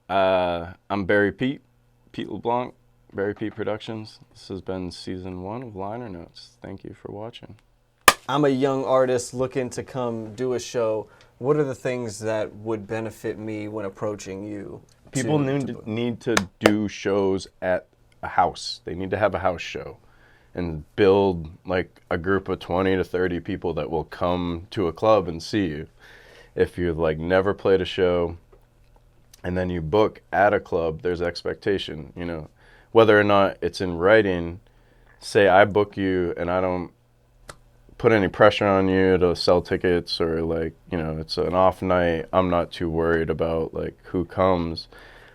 I'm Barry Pete LeBlanc, Barry Pete Productions. This has been season 1 of Liner Notes. Thank you for watching. I'm a young artist looking to come do a show. What are the things that would benefit me when approaching you? People need to do shows at a house. They need to have a house show and build like a group of 20 to 30 people that will come to a club and see you. If you've like never played a show and then you book at a club, there's expectation, you know. Whether or not it's in writing, say I book you and I don't put any pressure on you to sell tickets, or like, you know, it's an off night, I'm not too worried about like who comes.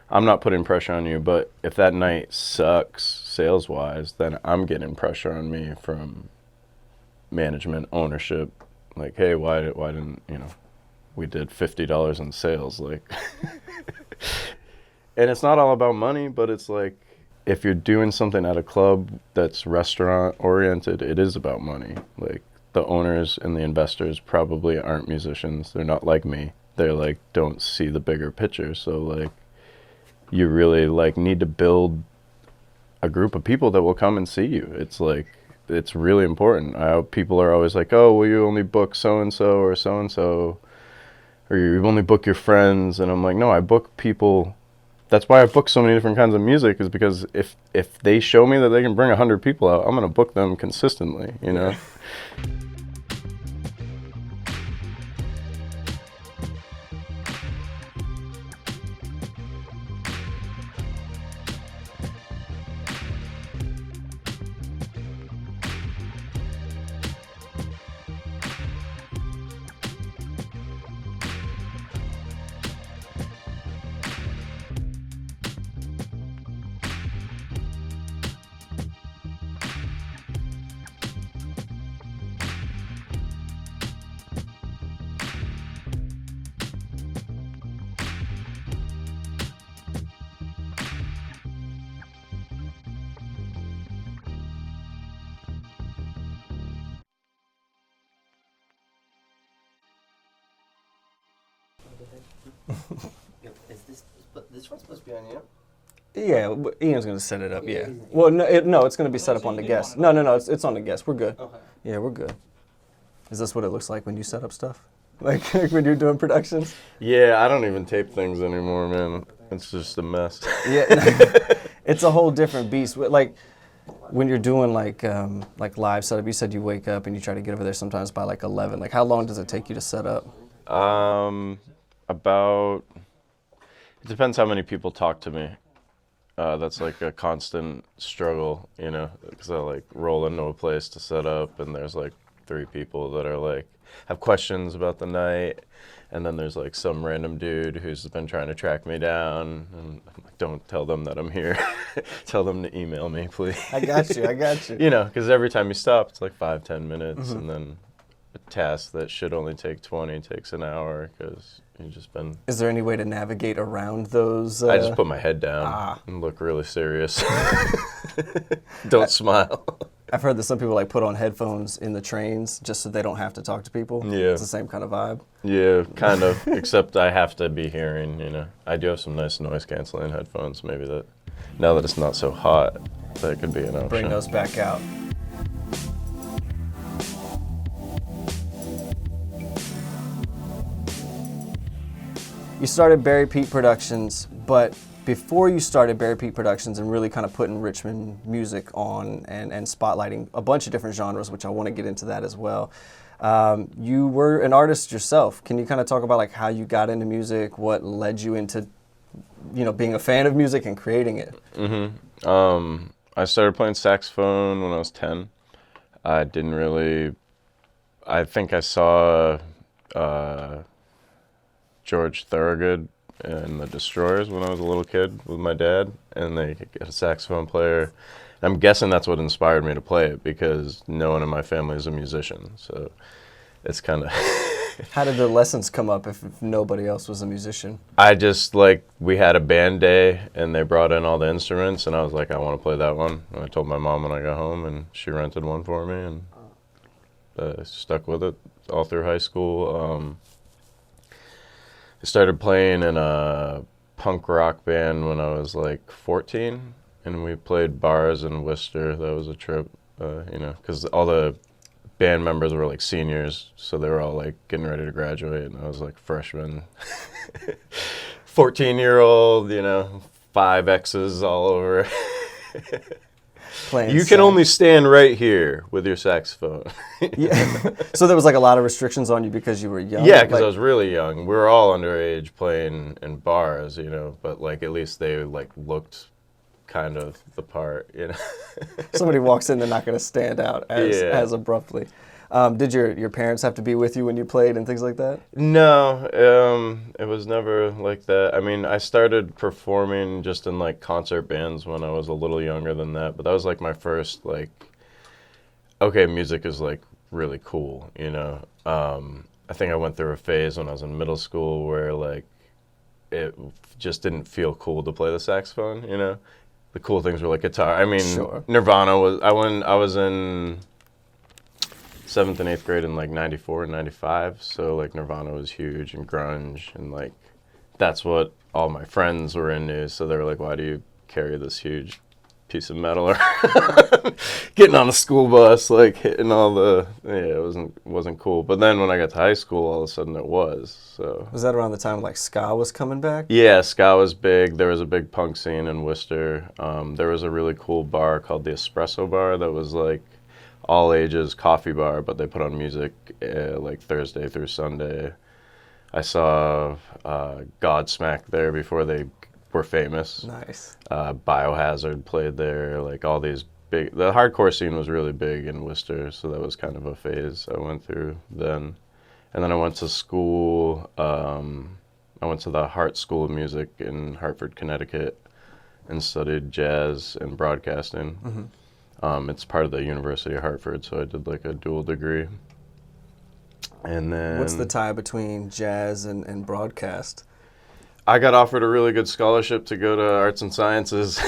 I'm not putting pressure on you, but if that night sucks sales wise, then I'm getting pressure on me from management, ownership, like, hey, why didn't, you know, we did $50 in sales, like. And it's not all about money, but it's like, if you're doing something at a club that's restaurant oriented, it is about money. Like, the owners and the investors probably aren't musicians. They're not like me. They're like, don't see the bigger picture. So like, you really like need to build a group of people that will come and see you. It's like, it's really important. People are always like, oh, well, you only book so-and-so or so-and-so, or you only book your friends. And I'm like, no, I book people. That's why I book so many different kinds of music, is because if they show me that they can bring 100 people out, I'm going to book them consistently, you know? This one's supposed to be on you. Yeah, Ian's going to set it up, yeah. Well, no, it's going to be set up on the guest. No, it's on the guest. We're good. Okay. Yeah, we're good. Is this what it looks like when you set up stuff? Like when you're doing productions? Yeah, I don't even tape things anymore, man. It's just a mess. Yeah, it's a whole different beast. Like when you're doing like live setup, you said you wake up and you try to get over there sometimes by like 11. Like how long does it take you to set up? It depends how many people talk to me. That's like a constant struggle, you know, because I like roll into a place to set up and there's like 3 people that are like, have questions about the night. And then there's like some random dude who's been trying to track me down, and I'm like, don't tell them that I'm here. Tell them to email me, please. I got you. You know, because every time you stop, it's like 5-10 minutes, and then a task that should only take 20 takes an hour because you've just been... Is there any way to navigate around those? I just put my head down and look really serious. Don't smile. I've heard that some people like put on headphones in the trains just so they don't have to talk to people. Yeah. It's the same kind of vibe. Yeah, kind of, except I have to be hearing, you know. I do have some nice noise canceling headphones, maybe that, now that it's not so hot, that could be an option. Bring those back out. You started Barry Pete Productions, but before you started Barry Pete Productions and really kind of putting Richmond music on and spotlighting a bunch of different genres, which I want to get into that as well, you were an artist yourself. Can you kind of talk about like how you got into music, what led you into, you know, being a fan of music and creating it? I started playing saxophone when I was 10. I didn't really, I think I saw George Thorogood and the Destroyers when I was a little kid with my dad, and they get a saxophone player. I'm guessing that's what inspired me to play it, because no one in my family is a musician, so it's kind of... How did the lessons come up if nobody else was a musician? I just, like, we had a band day, and they brought in all the instruments, and I was like, I want to play that one. And I told my mom when I got home, and she rented one for me, and I stuck with it all through high school. I started playing in a punk rock band when I was like 14, and we played bars in Worcester. That was a trip, because all the band members were like seniors, so they were all like getting ready to graduate, and I was like freshman. 14-year-old, 5 X's all over. Playing You can only stand right here with your saxophone. Yeah. So there was like a lot of restrictions on you because you were young? Yeah, because like, I was really young. We were all underage playing in bars, but like at least they like looked kind of the part, Somebody walks in, they're not going to stand out as abruptly. Did your parents have to be with you when you played and things like that? No, it was never like that. I mean, I started performing just in like concert bands when I was a little younger than that, but that was like my first like, okay, music is like really cool, I think I went through a phase when I was in middle school where like it just didn't feel cool to play the saxophone, The cool things were like guitar. I mean, Sure. Nirvana was, I was in 7th and 8th grade in like 94 and 95, so like Nirvana was huge and grunge, and like that's what all my friends were into, so they were like, why do you carry this huge piece of metal around? Getting on a school bus, like hitting all the, it wasn't cool. But then when I got to high school, all of a sudden it was. So Was that around the time like ska was coming back? yeah, ska was big. There was a big punk scene in Worcester. There was a really cool bar called the Espresso Bar that was like all ages coffee bar, but they put on music like Thursday through Sunday. I saw Godsmack there before they were famous. Nice. Biohazard played there. Like all these big, the hardcore scene was really big in Worcester, so that was kind of a phase I went through then. And then I went to school. I went to the Hart School of Music in Hartford, Connecticut, and studied jazz and broadcasting. Mm-hmm. It's part of the University of Hartford, so I did like a dual degree. And then What's the tie between jazz and broadcast? I got offered a really good scholarship to go to arts and sciences.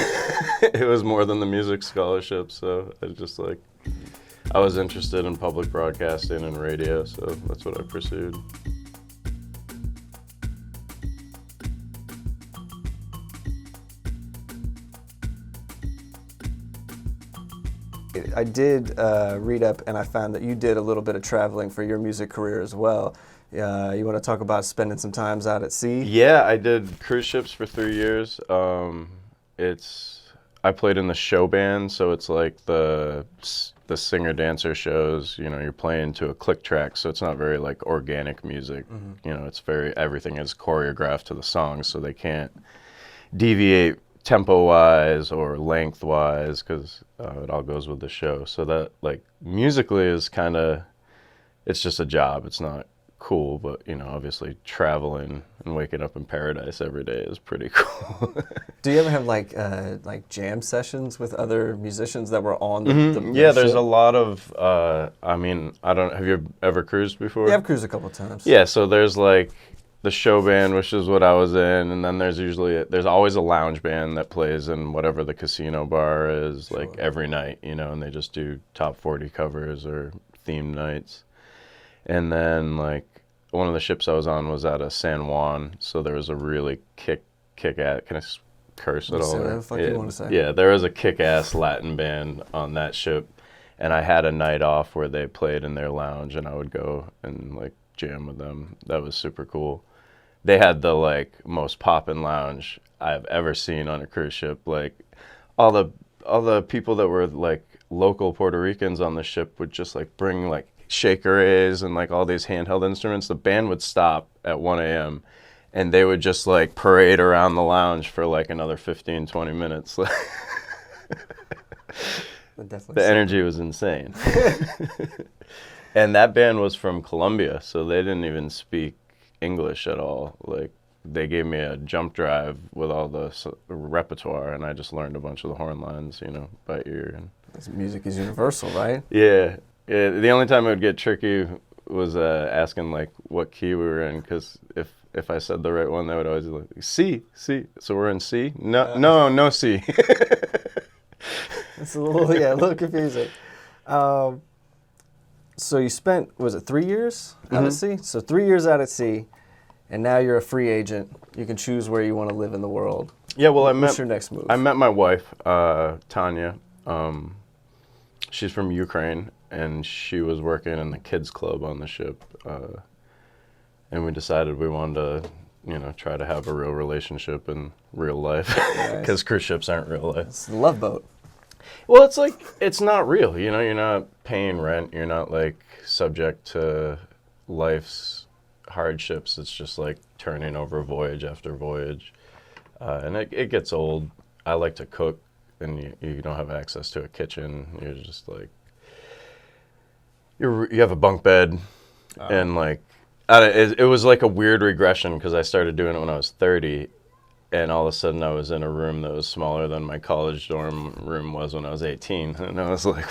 It was more than the music scholarship, so I was interested in public broadcasting and radio, so that's what I pursued. I did read up, and I found that you did a little bit of traveling for your music career as well. You want to talk about spending some times out at sea? Yeah, I did cruise ships for 3 years. I played in the show band, so it's like the singer-dancer shows. You're playing to a click track, so it's not very like organic music. Mm-hmm. It's everything is choreographed to the song, so they can't deviate tempo-wise or length-wise because it all goes with the show. So that like musically is kind of, it's just a job. It's not cool, but obviously traveling and waking up in paradise every day is pretty cool. Do you ever have like jam sessions with other musicians that were on the, Mm-hmm. the Yeah, ship? there's a lot of have you ever cruised before? Yeah, I've cruised a couple times. Yeah, so there's like the show band, which is what I was in, and then there's always a lounge band that plays in whatever the casino bar is, Sure. like every night, and they just do top 40 covers or themed nights. And then like one of the ships I was on was out of San Juan, so there was a really kick-ass, can I curse at all? Say whatever the fuck you want to say. Yeah, there was a kick-ass Latin band on that ship, and I had a night off where they played in their lounge, and I would go and like jam with them. That was super cool. They had the like most poppin' lounge I've ever seen on a cruise ship. Like all the people that were like local Puerto Ricans on the ship would just like bring like Shaker A's and like all these handheld instruments. The band would stop at 1 a.m. and they would just like parade around the lounge for like another 15, 20 minutes. The energy was insane. And that band was from Colombia, so they didn't even speak English at all. Like they gave me a jump drive with all the repertoire, and I just learned a bunch of the horn lines, by ear. And music is universal, right? Yeah. The only time it would get tricky was asking like what key we were in, because if I said the right one, they would always be like C. So we're in C? No C. It's a little confusing. So you spent, was it 3 years out at sea? So 3 years out at sea, and now you're a free agent. You can choose where you want to live in the world. Yeah, well, What's your next move? I met my wife, Tanya. She's from Ukraine, and she was working in the kids club on the ship. And we decided we wanted to, try to have a real relationship in real life, because cruise ships aren't real life. It's the Love Boat. Well, it's like, it's not real, you're not paying rent, you're not like subject to life's hardships. It's just like turning over voyage after voyage. And it gets old. I like to cook, and you don't have access to a kitchen. You're just like, you have a bunk bed, and like, it was like a weird regression, because I started doing it when I was 30, and all of a sudden I was in a room that was smaller than my college dorm room was when I was 18, and I was like,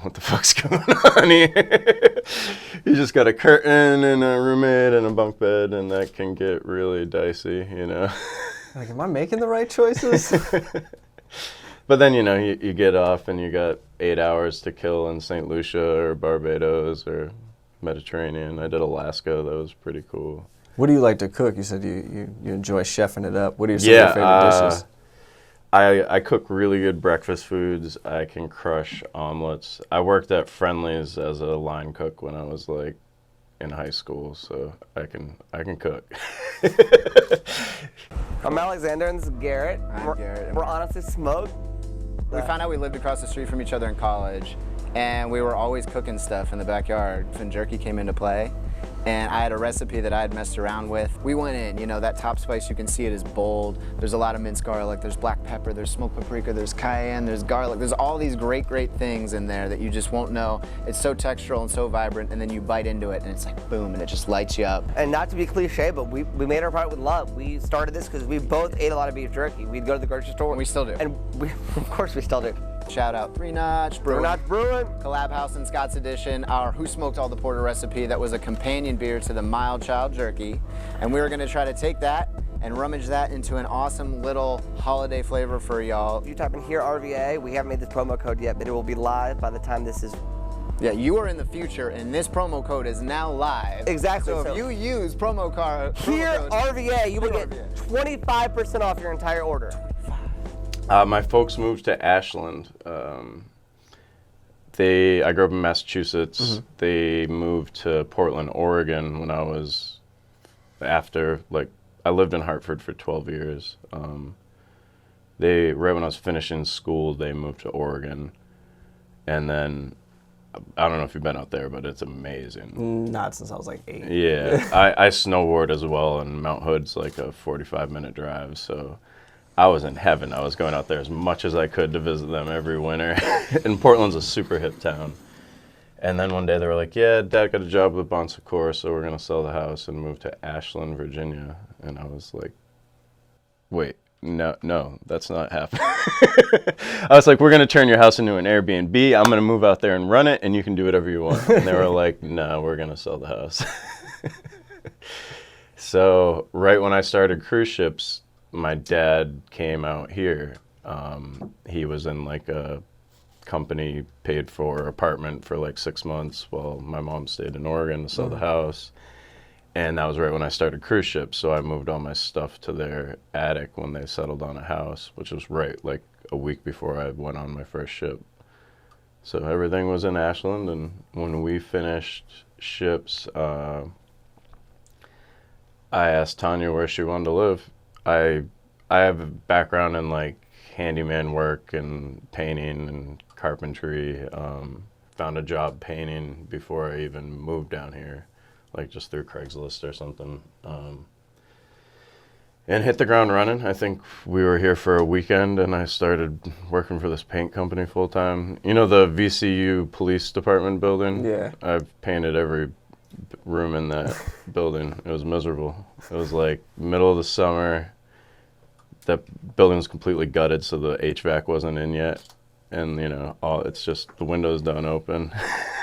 what the fuck's going on here? You just got a curtain and a roommate and a bunk bed, and that can get really dicey, Like, am I making the right choices? But then, you get off and you got 8 hours to kill in St. Lucia or Barbados or Mediterranean. I did Alaska. That was pretty cool. What do you like to cook? You said you enjoy chefing it up. What are some of your favorite dishes? I cook really good breakfast foods. I can crush omelets. I worked at Friendly's as a line cook when I was like in high school, so I can cook. I'm Alexander and this is Garrett. We're honestly smoked. We found out we lived across the street from each other in college, and we were always cooking stuff in the backyard. And jerky came into play, and I had a recipe that I had messed around with. We went in, that top spice, you can see it is bold. There's a lot of minced garlic, there's black pepper, there's smoked paprika, there's cayenne, there's garlic. There's all these great things in there that you just won't know. It's so textural and so vibrant, and then you bite into it, and it's like boom, and it just lights you up. And not to be cliche, but we made our product with love. We started this because we both ate a lot of beef jerky. We'd go to the grocery store. And we still do. And of course we still do. Shout out Three Notch Brewing. Collab House in Scott's Edition, our Who Smoked All the Porter recipe that was a companion beer to the Mild Child Jerky. And we were gonna try to take that and rummage that into an awesome little holiday flavor for y'all. If you type in here RVA, we haven't made this promo code yet, but it will be live by the time this is. Yeah, you are in the future, and this promo code is now live. Exactly. So if you use promo code RVA, you will get 25% off your entire order. My folks moved to Ashland. I grew up in Massachusetts. Mm-hmm. They moved to Portland, Oregon when I was I lived in Hartford for 12 years. Right when I was finishing school, they moved to Oregon. And then, I don't know if you've been out there, but it's amazing. Not since I was like 8. Yeah, I snowboard as well, and Mount Hood's like a 45-minute drive, so I was in heaven. I was going out there as much as I could to visit them every winter. And Portland's a super hip town. And then one day they were like, yeah, Dad got a job with Bon Secours, so we're going to sell the house and move to Ashland, Virginia. And I was like, wait, no, that's not happening. I was like, we're going to turn your house into an Airbnb. I'm going to move out there and run it, and you can do whatever you want. And they were like, no, we're going to sell the house. So right when I started cruise ships, my dad came out here. He was in like a company paid for apartment for like 6 months while my mom stayed in Oregon to sell the house. And that was right when I started cruise ships. So I moved all my stuff to their attic when they settled on a house, which was right like a week before I went on my first ship. So everything was in Ashland. And when we finished ships, I asked Tanya where she wanted to live. I have a background in like handyman work and painting and carpentry. Found a job painting before I even moved down here, like just through Craigslist or something. And hit the ground running. I think we were here for a weekend and I started working for this paint company full time. You know the VCU police department building? Yeah. I've painted every room in that building. It was miserable. It was like middle of the summer. That building was completely gutted, so the HVAC wasn't in yet. And, it's just the windows don't open.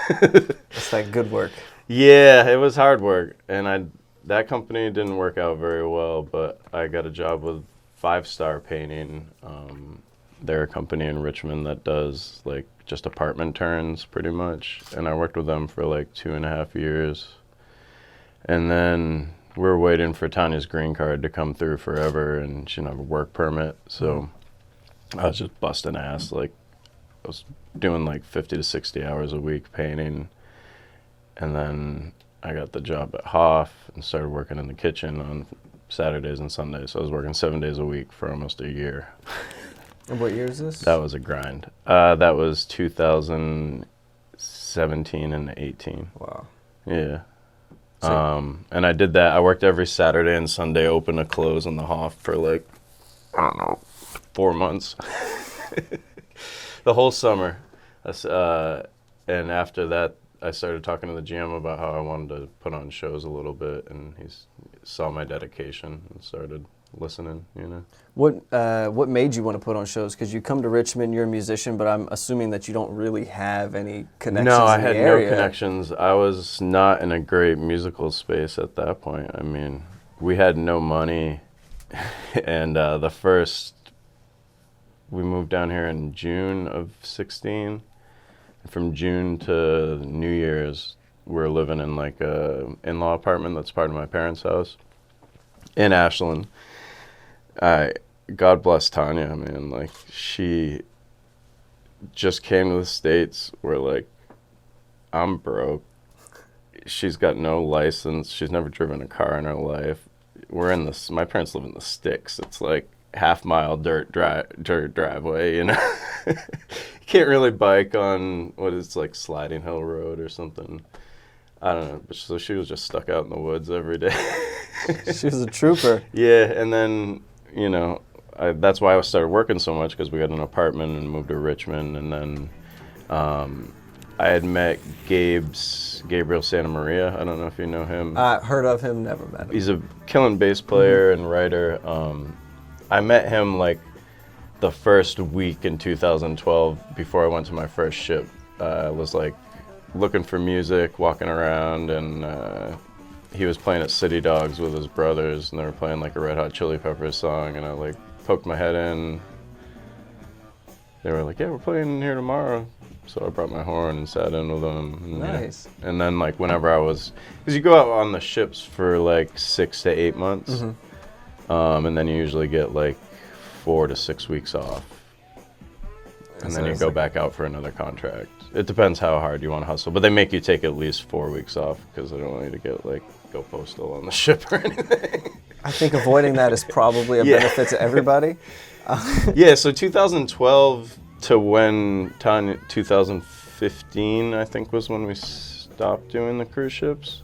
It's like good work. Yeah, it was hard work. And that company didn't work out very well, but I got a job with 5 Star Painting. They're a company in Richmond that does like just apartment turns pretty much. And I worked with them for like 2.5 years. And then we were waiting for Tanya's green card to come through forever, and she didn't have a work permit. So I was just busting ass. Like, I was doing like 50 to 60 hours a week painting. And then I got the job at Hoff and started working in the kitchen on Saturdays and Sundays. So I was working 7 days a week for almost a year. And what year is this? That was a grind. That was 2017 and 18. Wow. Yeah. And I did that. I worked every Saturday and Sunday, open to close on the Hoff for like, I don't know, 4 months. The whole summer. And after that, I started talking to the GM about how I wanted to put on shows a little bit, and he saw my dedication and started listening, you know. What made you want to put on shows? Because you come to Richmond, you're a musician, but I'm assuming that you don't really have any connections No, I in the had area. no connections. I was not in a great musical space at that point. I mean, we had no money, and we moved down here in June of 16. From June to New Year's, we're living in like a in-law apartment that's part of my parents' house in Ashland. God bless Tanya, man. Like, she just came to the States where, like, I'm broke. She's got no license. She's never driven a car in her life. My parents live in the sticks. It's like half-mile dirt driveway, you know. You can't really bike on like Sliding Hill Road or something. I don't know. But so she was just stuck out in the woods every day. She was a trooper. Yeah, and then, you know, that's why I started working so much, because we got an apartment and moved to Richmond. And then I had met Gabriel Santa Maria. I don't know if you know him. Heard of him, never met him. He's a killing bass player and writer. I met him like the first week in 2012 before I went to my first ship. I was like looking for music, walking around, and he was playing at City Dogs with his brothers, and they were playing like a Red Hot Chili Peppers song, and I like poked my head in. They were like, yeah, we're playing here tomorrow. So I brought my horn and sat in with them. And, Nice. Yeah. And then like whenever because you go out on the ships for like 6 to 8 months, and then you usually get like 4 to 6 weeks off. And then you go back out for another contract. It depends how hard you want to hustle, but they make you take at least 4 weeks off because they don't want you to get like go postal on the ship or anything. I think avoiding that is probably a benefit to everybody. Yeah, so 2012 to 2015, I think, was when we stopped doing the cruise ships.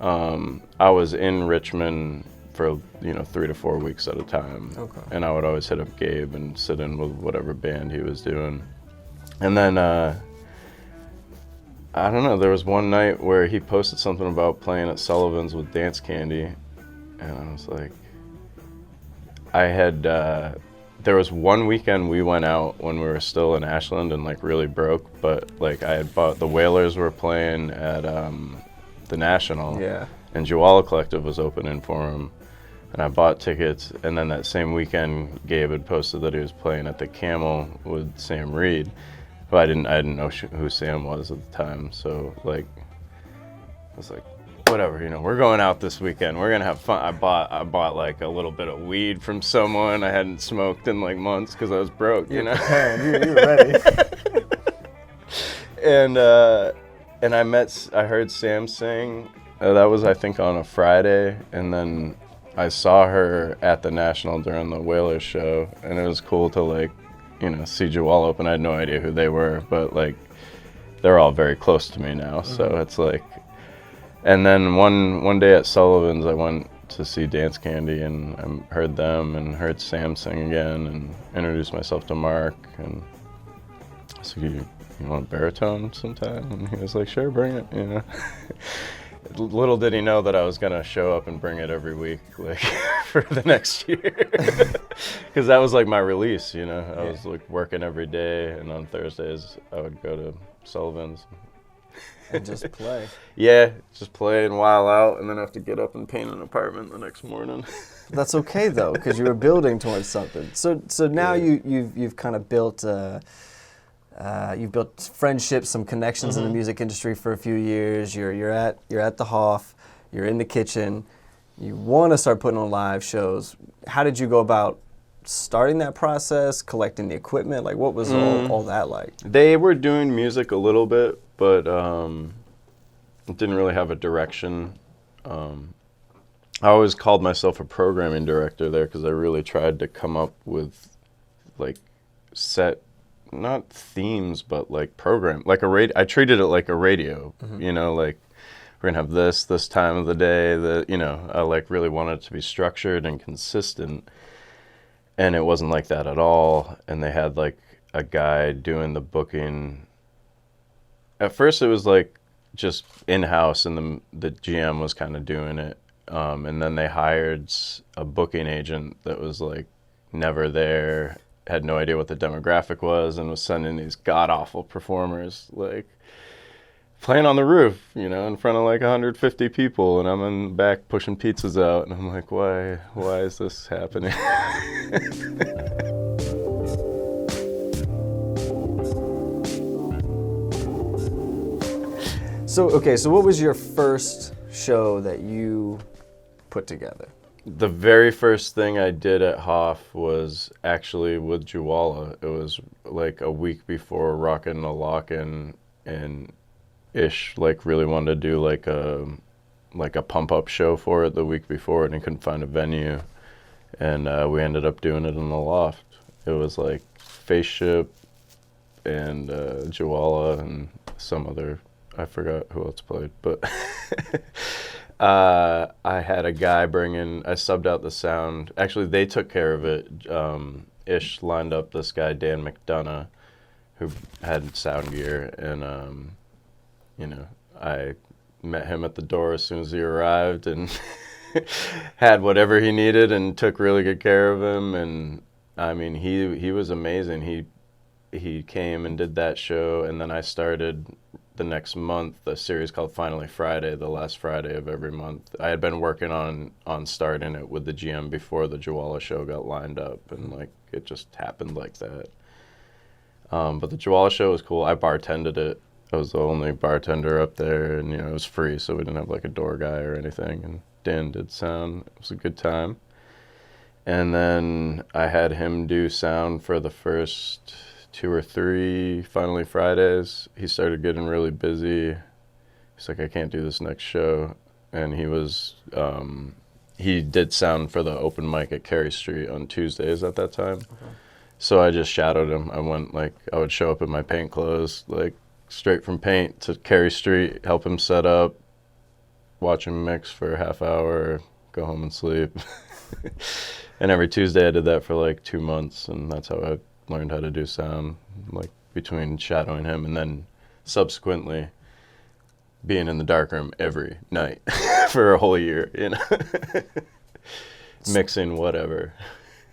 I was in Richmond for 3 to 4 weeks at a time. Okay. And I would always hit up Gabe and sit in with whatever band he was doing. And then I don't know, there was one night where he posted something about playing at Sullivan's with Dance Candy, and I was like, there was one weekend we went out when we were still in Ashland and like really broke, but like I had bought, the Whalers were playing at the National, and Jawala Collective was opening for him, and I bought tickets, and then that same weekend Gabe had posted that he was playing at the Camel with Sam Reed. But I didn't know who Sam was at the time, so like I was like, whatever, we're going out this weekend. We're gonna have fun. I bought like a little bit of weed from someone I hadn't smoked in like months because I was broke. You're ready. And I heard Sam sing. That was, I think, on a Friday, and then I saw her at the National during the Whalers show, and it was cool to like, see Jawala open. I had no idea who they were, but like, they're all very close to me now. So it's like, and then one day at Sullivan's, I went to see Dance Candy, and I heard them and heard Sam sing again, and introduced myself to Mark, and I said, you want a baritone sometime? And he was like, sure, bring it, Little did he know that I was gonna show up and bring it every week, like for the next year, because that was like my release. I was like working every day, and on Thursdays I would go to Sullivan's And just play. Yeah, just play and while out, and then have to get up and paint an apartment the next morning. That's okay though, because you were building towards something. So now you've kind of built. You've built friendships, some connections in the music industry for a few years. You're at the Hoff. You're in the kitchen. You want to start putting on live shows. How did you go about starting that process, collecting the equipment? Like, what was all that like? They were doing music a little bit, but it didn't really have a direction. I always called myself a programming director there because I really tried to come up with, like, set, not themes, but like program, like a radio. I treated it like a radio, you know, like we're gonna have this time of the day. That, you know, I like really wanted it to be structured and consistent, and it wasn't like that at all. And they had like a guy doing the booking. At first, it was like just in-house, and the GM was kind of doing it. And then they hired a booking agent that was like never there, had no idea what the demographic was, and was sending these god-awful performers, like playing on the roof, you know, in front of like 150 people, and I'm in the back pushing pizzas out, and I'm like, why is this happening? So what was your first show that you put together? The very first thing I did at Hoff was actually with Juwala. It was like a week before Rockin' the Lockin', and Ish like really wanted to do like a pump-up show for it the week before, and he couldn't find a venue, and we ended up doing it in the loft. It was like Spaceship and Juwala and some other, I forgot who else played, but I had a guy I subbed out the sound. Actually, they took care of it. Ish lined up this guy, Dan McDonough, who had sound gear, and, you know, I met him at the door as soon as he arrived, and had whatever he needed and took really good care of him. And, I mean, he was amazing. He came and did that show, and then I started the next month a series called Finally Friday, the last Friday of every month. I had been working on starting it with the GM before the Juwala show got lined up, and like it just happened like that. But the Juwala show was cool. I bartended it. I was the only bartender up there, and you know, it was free, so we didn't have like a door guy or anything, and Dan did sound. It was a good time. And then I had him do sound for the first 2 or 3 Finally Fridays. He started getting really busy. He's like, I can't do this next show. And he did sound for the open mic at Carey Street on Tuesdays at that time. Okay. So I just shadowed him. I would show up in my paint clothes, like straight from paint to Carey Street, help him set up, watch him mix for a half hour, go home and sleep. And every Tuesday I did that for like 2 months, and that's how I learned how to do sound, like between shadowing him and then subsequently being in the darkroom every night for a whole year, you know. Mixing whatever.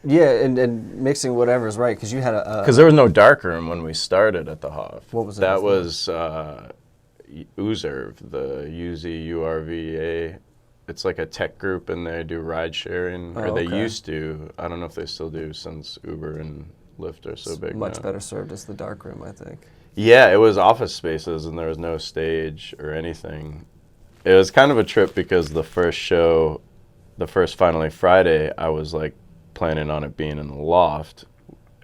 Yeah, and mixing whatever is right, because you had because there was no darkroom when we started at the Hoff. What was it? That was Uzerv, the UZURVA. It's like a tech group, and they do ride sharing, or they used to. I don't know if they still do, since Uber and Lyft are so big much now. better served as the darkroom, I think. Yeah, it was office spaces, and there was no stage or anything. It was kind of a trip because the first show, the first Finally Friday, I was like planning on it being in the loft,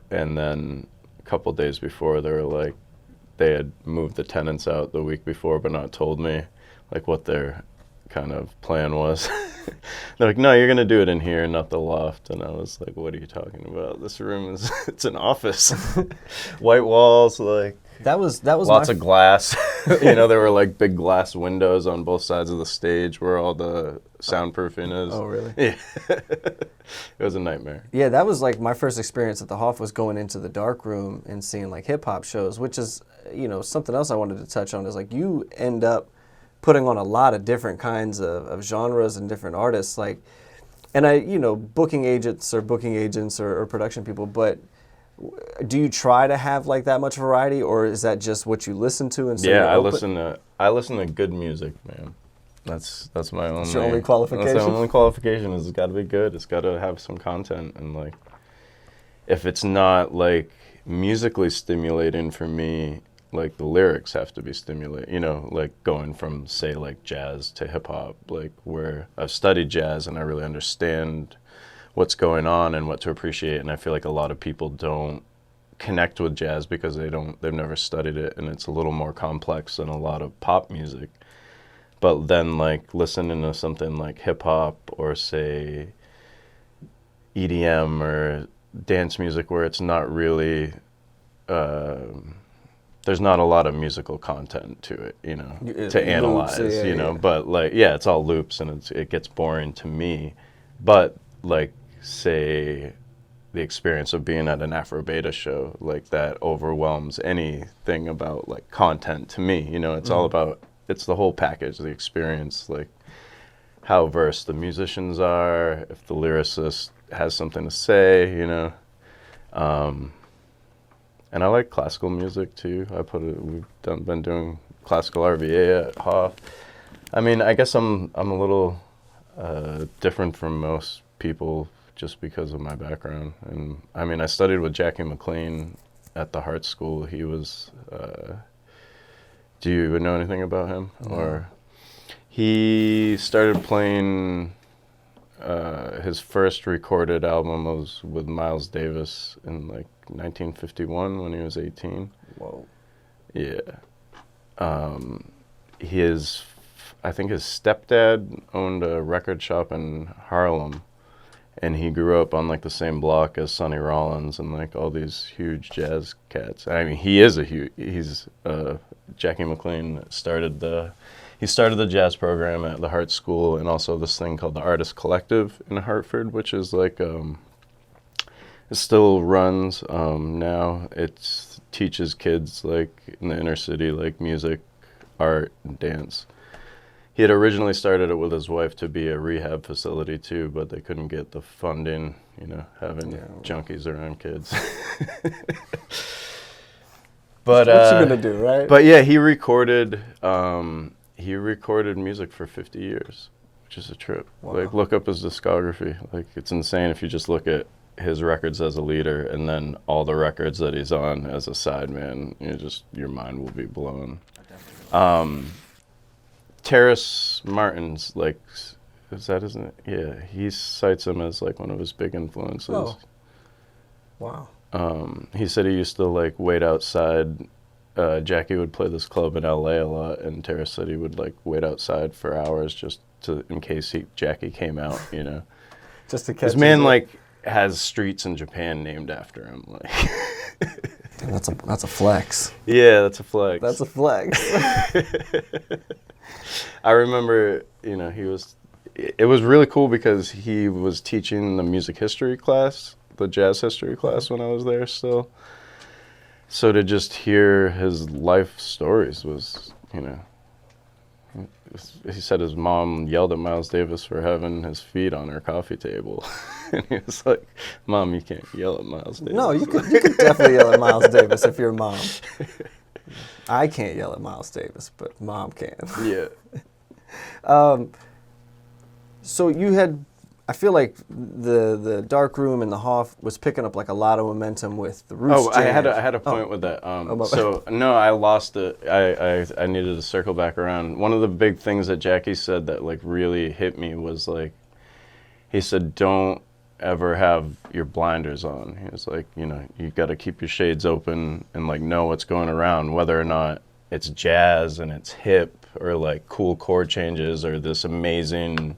and then a couple days before they were like, they had moved the tenants out the week before but not told me like what their kind of plan was. They're like, no, you're gonna do it in here, not the loft. And I was like, what are you talking about? This room is it's an office. White walls, like that was lots of glass. You know, there were like big glass windows on both sides of the stage where all the soundproofing is. Oh, really? Yeah. It was a nightmare. Yeah, that was like my first experience at the Hoff, was going into the dark room and seeing like hip hop shows, which is, you know, something else I wanted to touch on is like you end up putting on a lot of different kinds of genres and different artists, like, and booking agents or production people, but do you try to have like that much variety, or is that just what you listen to? And so yeah, I listen to good music, man. That's my only. That's your only qualification. That's the only qualification. Is it's got to be good. It's got to have some content, and like, if it's not like musically stimulating for me, like the lyrics have to be stimulating, you know, like going from say like jazz to hip hop, like where I've studied jazz and I really understand what's going on and what to appreciate. And I feel like a lot of people don't connect with jazz because they've never studied it, and it's a little more complex than a lot of pop music. But then like listening to something like hip hop or say EDM or dance music where it's not really, there's not a lot of musical content to it, you know, to analyze, loops, you know, but like, yeah, it's all loops and it gets boring to me. But like, say, the experience of being at an Afro Beta show, like that overwhelms anything about like content to me, you know, it's all about, it's the whole package, the experience, like how versed the musicians are, if the lyricist has something to say, you know. And I like classical music too. We've been doing classical RVA at Hoff. I mean, I guess I'm a little different from most people just because of my background. And I mean, I studied with Jackie McLean at the Hart School. He was, do you even know anything about him? No. Or he started playing, his first recorded album was with Miles Davis in like 1951 when he was 18. Whoa. Yeah. I think his stepdad owned a record shop in Harlem, and he grew up on like the same block as Sonny Rollins and like all these huge jazz cats. I mean, Jackie McLean started the jazz program at the Hart School, and also this thing called the Artist Collective in Hartford, which is like, it still runs now. It teaches kids like in the inner city, like music, art, and dance. He had originally started it with his wife to be a rehab facility too, but they couldn't get the funding, you know, having junkies around kids. But what you gonna do, right? But yeah, he recorded music for 50 years, which is a trip. Wow. Like, look up his discography. Like, it's insane if you just look at his records as a leader and then all the records that he's on as a sideman. Your mind will be blown. Terrace Martin's, like, is that his name? Yeah, he cites him as like one of his big influences. Oh. Wow. He said he used to like wait outside. Jackie would play this club in LA a lot, and Terrace said he would like wait outside for hours just in case Jackie came out, you know. Just to catch this man like has streets in Japan named after him. Like, damn, that's a flex. Yeah, that's a flex. That's a flex. I remember, you know, it was really cool because he was teaching the music history class, the jazz history class when I was there still. So to just hear his life stories was, you know, he said his mom yelled at Miles Davis for having his feet on her coffee table. And he was like, Mom, you can't yell at Miles Davis. No, you could definitely yell at Miles Davis if you're Mom. I can't yell at Miles Davis, but Mom can. Yeah. So you had, I feel like the Dark Room and the Hoff was picking up like a lot of momentum with the Roots. Oh, I had a point with that. So no, I lost it. I needed to circle back around. One of the big things that Jackie said that like really hit me was like, he said, don't ever have your blinders on. He was like, you know, you got to keep your shades open and like know what's going around, whether or not it's jazz and it's hip or like cool chord changes or this amazing.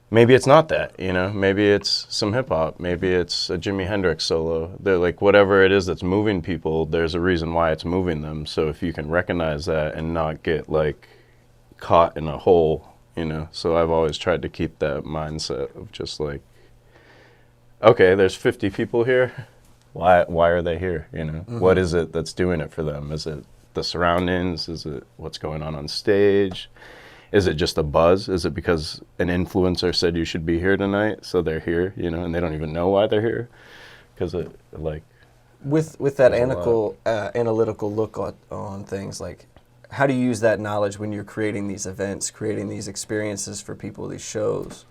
Maybe it's not that, you know. Maybe it's some hip hop. Maybe it's a Jimi Hendrix solo. They're like whatever it is that's moving people. There's a reason why it's moving them. So if you can recognize that and not get like caught in a hole, you know. So I've always tried to keep that mindset of just like, okay, there's 50 people here. Why are they here? You know, mm-hmm. What is it that's doing it for them? Is it the surroundings? Is it what's going on stage? Is it just a buzz? Is it because an influencer said you should be here tonight, so they're here, you know, and they don't even know why they're here? Because it, like... With that analytical look on things, like, how do you use that knowledge when you're creating these events, creating these experiences for people, these shows?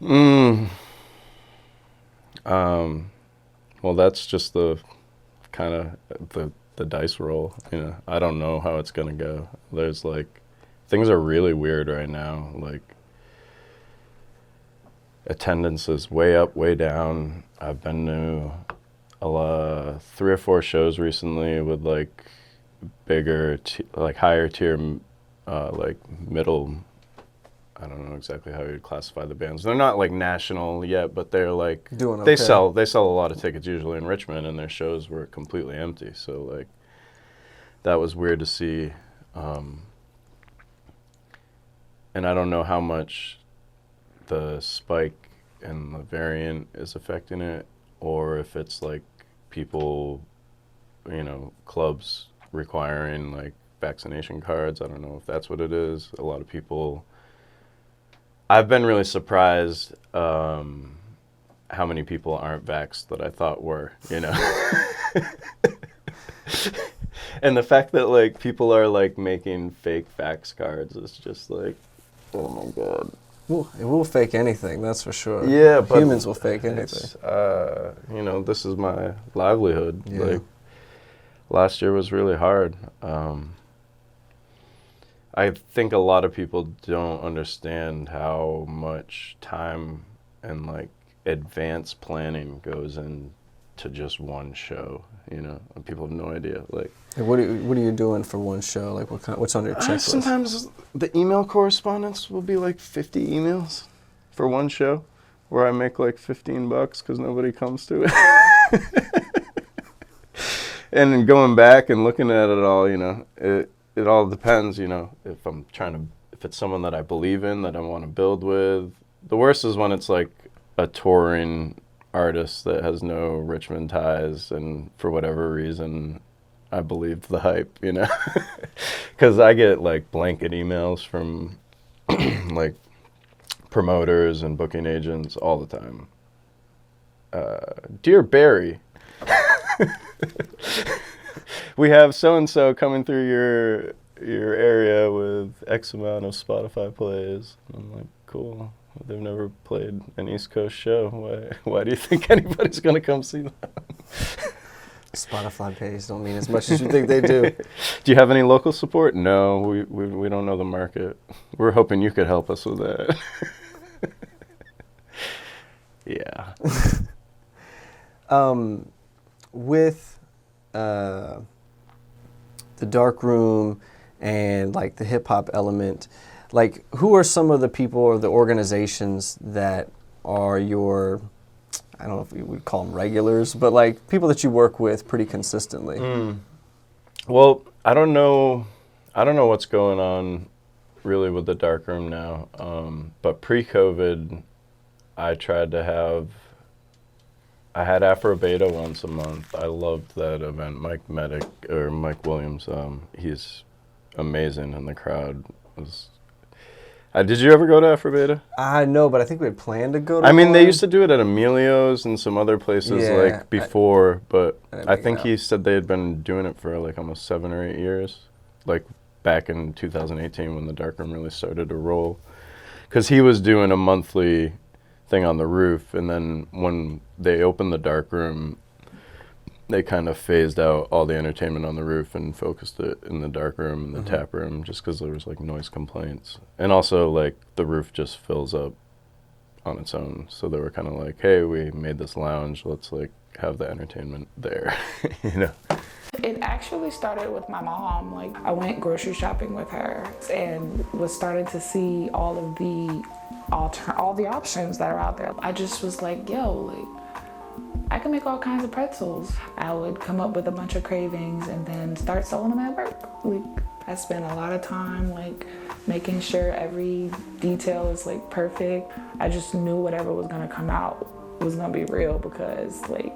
Well, that's just the kind of the dice roll. You know, I don't know how it's gonna go. There's like, things are really weird right now. Like, attendance is way up, way down. I've been to 3 or 4 shows recently with like bigger, like higher tier, like middle. I don't know exactly how you'd classify the bands. They're not like national yet, but they're like Doing okay. They sell a lot of tickets usually in Richmond, and their shows were completely empty. So like, that was weird to see. And I don't know how much the spike and the variant is affecting it, or if it's like people, you know, clubs requiring like vaccination cards. I don't know if that's what it is. A lot of people. I've been really surprised how many people aren't vaxxed that I thought were, you know. And the fact that like people are like making fake vax cards is just like, oh my God. It will fake anything, that's for sure. Yeah, but humans will fake anything. You know, this is my livelihood. Yeah. Like, last year was really hard. I think a lot of people don't understand how much time and like advanced planning goes into just one show. You know, and people have no idea. Like, What are you doing for one show? Like, what's on your checklist? sometimes the email correspondence will be like 50 emails for one show, where I make like $15 because nobody comes to it. And then going back and looking at it all, you know, it all depends, you know, if it's someone that I believe in, that I want to build with. The worst is when it's like a touring artist that has no Richmond ties, and for whatever reason, I believed the hype, you know? Because I get like blanket emails from like promoters and booking agents all the time. Dear Barry, we have so-and-so coming through your area with X amount of Spotify plays. I'm like, cool. They've never played an East Coast show. Why do you think anybody's going to come see them? Spotify pays don't mean as much as you think they do. Do you have any local support? No, we don't know the market. We're hoping you could help us with that. Yeah. With the dark room and like the hip hop element, like who are some of the people or the organizations that are your, I don't know if we would call them regulars, but like people that you work with pretty consistently? Well, I don't know what's going on really with the dark room now. But pre-COVID, I had Afro Beta once a month. I loved that event. Mike Williams, he's amazing, and the crowd was. Did you ever go to Afro Beta? I know, but I think we had planned to go to I mean, they one. used to do it at Emilio's and some other places like before, but I think he said they had been doing it for like almost 7 or 8 years, like back in 2018 when the darkroom really started to roll, because he was doing a monthly thing on the roof, and then when they opened the darkroom, they kind of phased out all the entertainment on the roof and focused it in the dark room and the tap room, just because there was like noise complaints, and also like the roof just fills up on its own. So they were kind of like, hey, we made this lounge, let's like have the entertainment there. You know. It actually started with my mom. Like, I went grocery shopping with her and was starting to see all of the options that are out there. I just was like, yo, like, I can make all kinds of pretzels. I would come up with a bunch of cravings and then start selling them at work. Like, I spent a lot of time like making sure every detail is like perfect. I just knew whatever was gonna come out was gonna be real, because like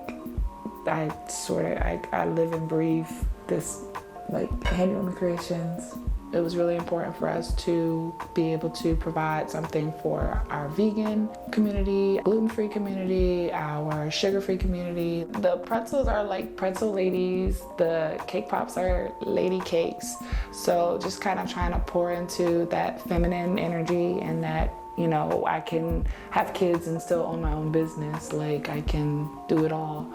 I live and breathe this like handroom creations. It was really important for us to be able to provide something for our vegan community, gluten-free community, our sugar-free community. The pretzels are like pretzel ladies. The cake pops are lady cakes. So just kind of trying to pour into that feminine energy, and that, you know, I can have kids and still own my own business. Like, I can do it all.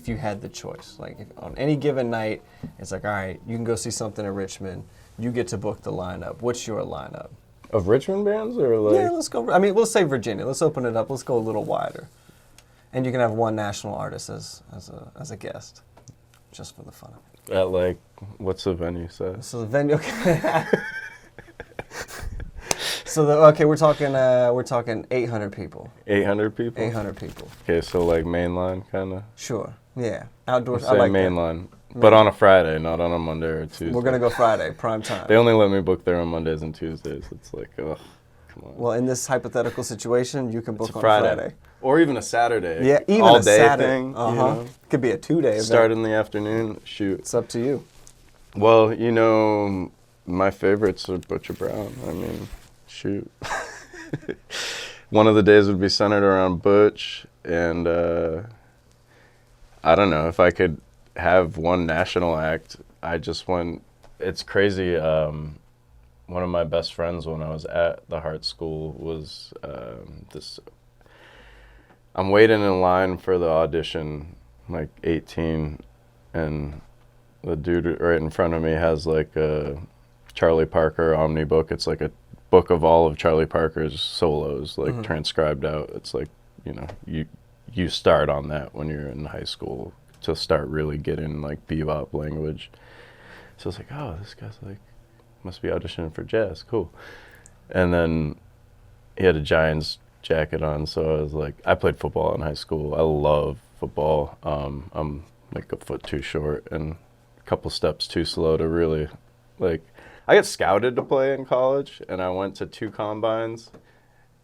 if you had the choice? Like if on any given night, it's like, all right, you can go see something in Richmond. You get to book the lineup. What's your lineup? Of Richmond bands or like? Yeah, let's go. I mean, we'll say Virginia. Let's open it up. Let's go a little wider. And you can have one national artist as a guest, just for the fun of it. At like, what's the venue say? So the venue. Okay. So we're talking 800 people. 800 people. 800 people. Okay, so like mainline kind of. Sure. Yeah. Outdoors. Say I like mainline, but on a Friday, not on a Monday or a Tuesday. We're gonna go Friday, prime time. They only let me book there on Mondays and Tuesdays. It's like, ugh, come on. Well, in this hypothetical situation, you can book It's on a Friday. Friday. Or even a Saturday. Yeah, even all a day Saturday. thing. You know? Could be a 2-day event. Start in the afternoon. Shoot. It's up to you. Well, you know, my favorites are Butcher Brown. I mean, shoot. One of the days would be centered around Butch, and I don't know if I could have one national act. I just want. It's crazy. One of my best friends when I was at the Hart School was this. I'm waiting in line for the audition, like 18, and the dude right in front of me has like a Charlie Parker omnibook. It's like a book of all of Charlie Parker's solos, like transcribed out. It's like, you know, you start on that when you're in high school to start really getting like bebop language. So it's like, oh, this guy's like, must be auditioning for jazz, cool. And then he had a Giants jacket on, so I was like, I played football in high school. I love football. I'm like a foot too short and a couple steps too slow to really, like, I got scouted to play in college, and I went to 2 combines,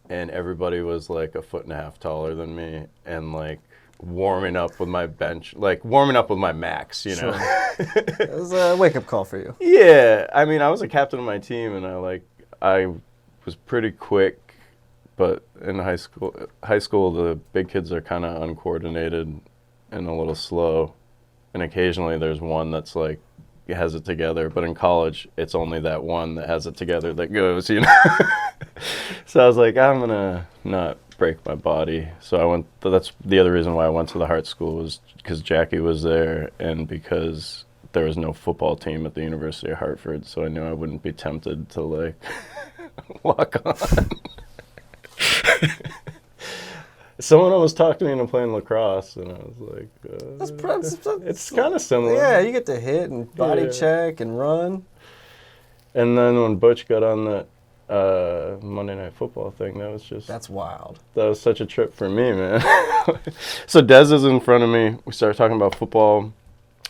and everybody was like a foot and a half taller than me, and like warming up with my bench, like warming up with my max, you know. It was a wake-up call for you. Yeah, I mean, I was a captain of my team, and I was pretty quick, but in high school, the big kids are kind of uncoordinated and a little slow, and occasionally there's one that's like has it together, but in college, it's only that one that has it together that goes, you know. So I was like, I'm gonna not break my body. So that's the other reason why I went to the Hart School, was because Jackie was there and because there was no football team at the University of Hartford, so I knew I wouldn't be tempted to like walk on. Someone almost talked me into playing lacrosse, and I was like, it's kind of similar. Yeah, you get to hit and body check and run. And then when Butch got on that Monday Night Football thing, that's wild. That was such a trip for me, man. So Dez is in front of me. We started talking about football.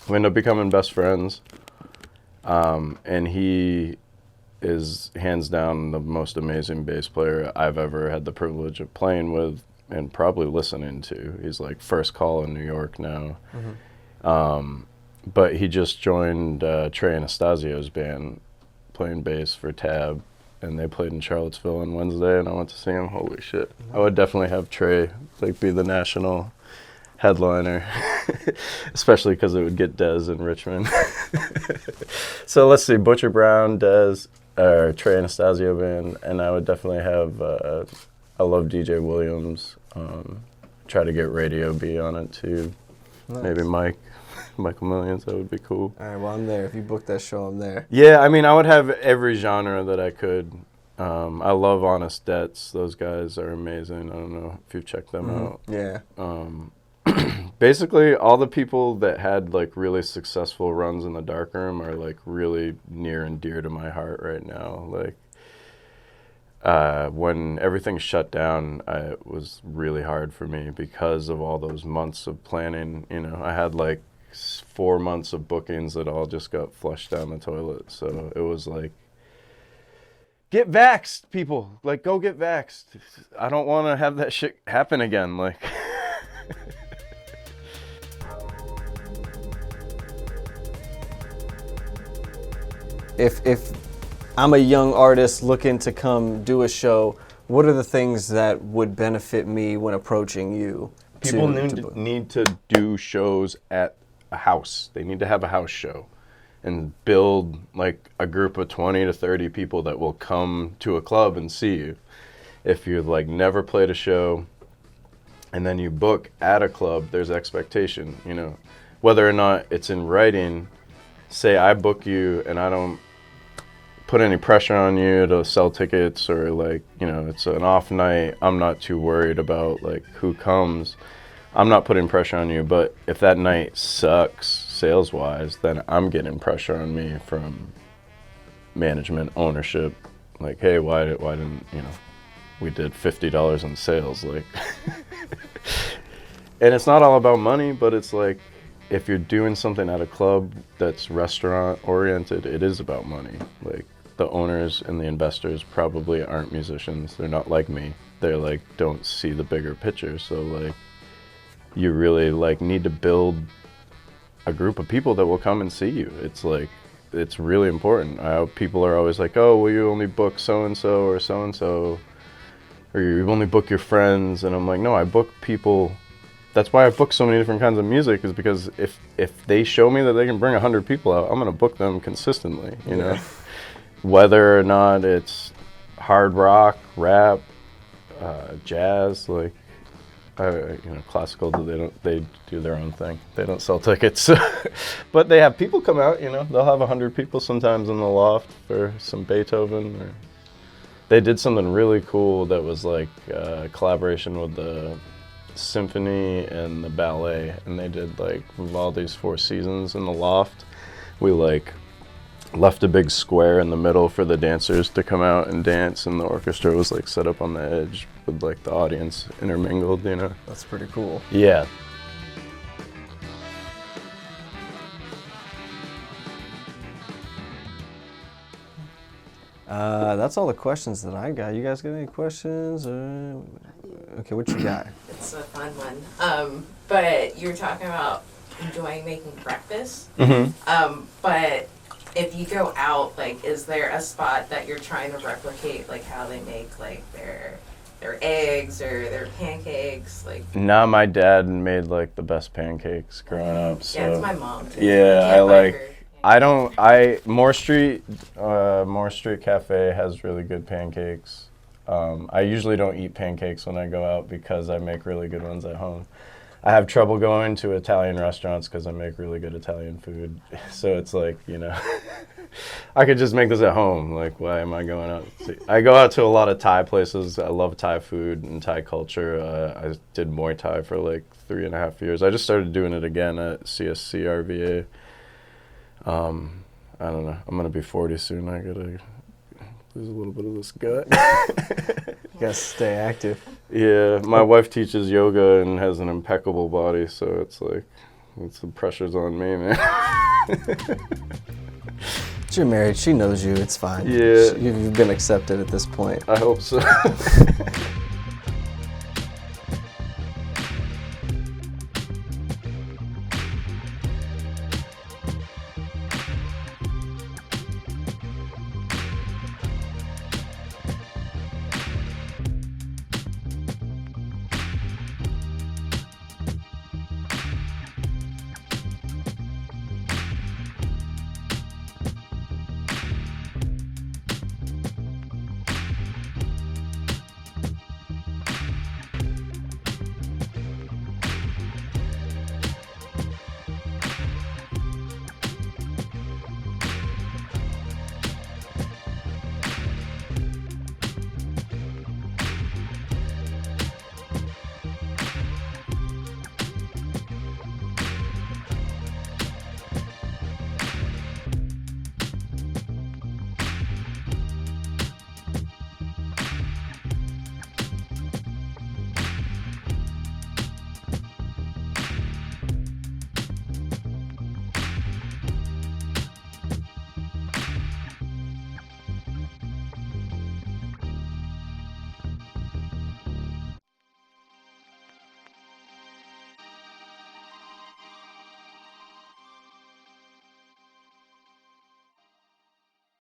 We ended up becoming best friends. And he is hands down the most amazing bass player I've ever had the privilege of playing with and probably listening to. He's like first call in New York now. But he just joined Trey Anastasio's band playing bass for Tab, and they played in Charlottesville on Wednesday, and I went to see him. Holy shit. I would definitely have Trey like be the national headliner, especially because it would get Dez in Richmond. So let's see, Butcher Brown, Dez, Trey Anastasio band, and I would definitely have, I love DJ Williams, try to get Radio B on it too. Nice. Maybe Michael Millions, that would be cool. All right, well, I'm there. If you book that show, I'm there. Yeah, I mean, I would have every genre that I could. I love Honest Debts. Those guys are amazing. I don't know if you've checked them out. Yeah. Basically, all the people that had like really successful runs in the darkroom are like really near and dear to my heart right now. Like when everything shut down, it was really hard for me because of all those months of planning. You know, I had like 4 months of bookings that all just got flushed down the toilet. So it was like, get vaxxed, people. Like, go get vaxxed. I don't want to have that shit happen again. Like. If I'm a young artist looking to come do a show, what are the things that would benefit me when approaching you? People need to do shows at a house. They need to have a house show and build like a group of 20 to 30 people that will come to a club and see you. If you've like never played a show, and then you book at a club, there's expectation, you know. Whether or not it's in writing, say I book you and I don't put any pressure on you to sell tickets, or like, you know, it's an off night, I'm not too worried about like who comes. I'm not putting pressure on you, but if that night sucks sales-wise, then I'm getting pressure on me from management, ownership. Like, hey, why didn't, you know, we did $50 in sales, like. And it's not all about money, but it's like, if you're doing something at a club that's restaurant-oriented, it is about money. Like, the owners and the investors probably aren't musicians. They're not like me. They're like, don't see the bigger picture. So like, you really like need to build a group of people that will come and see you. It's like, it's really important. People are always like, oh, will you only book so-and-so or so-and-so, or you only book your friends? And I'm like, no, I book people. That's why I book so many different kinds of music, is because if they show me that they can bring 100 people out, I'm gonna book them consistently, you know? Whether or not it's hard rock, rap, jazz, like, you know, classical, they do their own thing. They don't sell tickets. But they have people come out, you know, they'll have 100 people sometimes in the loft for some Beethoven. Or they did something really cool that was like a collaboration with the symphony and the ballet, and they did like Vivaldi's Four Seasons in the loft. We like left a big square in the middle for the dancers to come out and dance, and the orchestra was like set up on the edge with like the audience intermingled, you know. That's pretty cool. Yeah. That's all the questions that I got. You guys got any questions? Okay, what you got? It's a fun one. But you were talking about enjoying making breakfast. But if you go out, like, is there a spot that you're trying to replicate, like how they make like their eggs or their pancakes? Like, Nah, my dad made like the best pancakes growing up. So yeah, it's my mom too. yeah, I like. Her. Moore Street Cafe has really good pancakes. I usually don't eat pancakes when I go out because I make really good ones at home. I have trouble going to Italian restaurants because I make really good Italian food. So it's like, you know, I could just make this at home. Like, why am I going out? I go out to a lot of Thai places. I love Thai food and Thai culture. I did Muay Thai for like 3.5 years. I just started doing it again at CSC RVA. I don't know. I'm gonna be 40 soon. I gotta lose a little bit of this gut. You gotta stay active. Yeah, my wife teaches yoga and has an impeccable body, so it's like, the pressure's on me, man. You're married. She knows you. It's fine. Yeah. You've been accepted at this point. I hope so.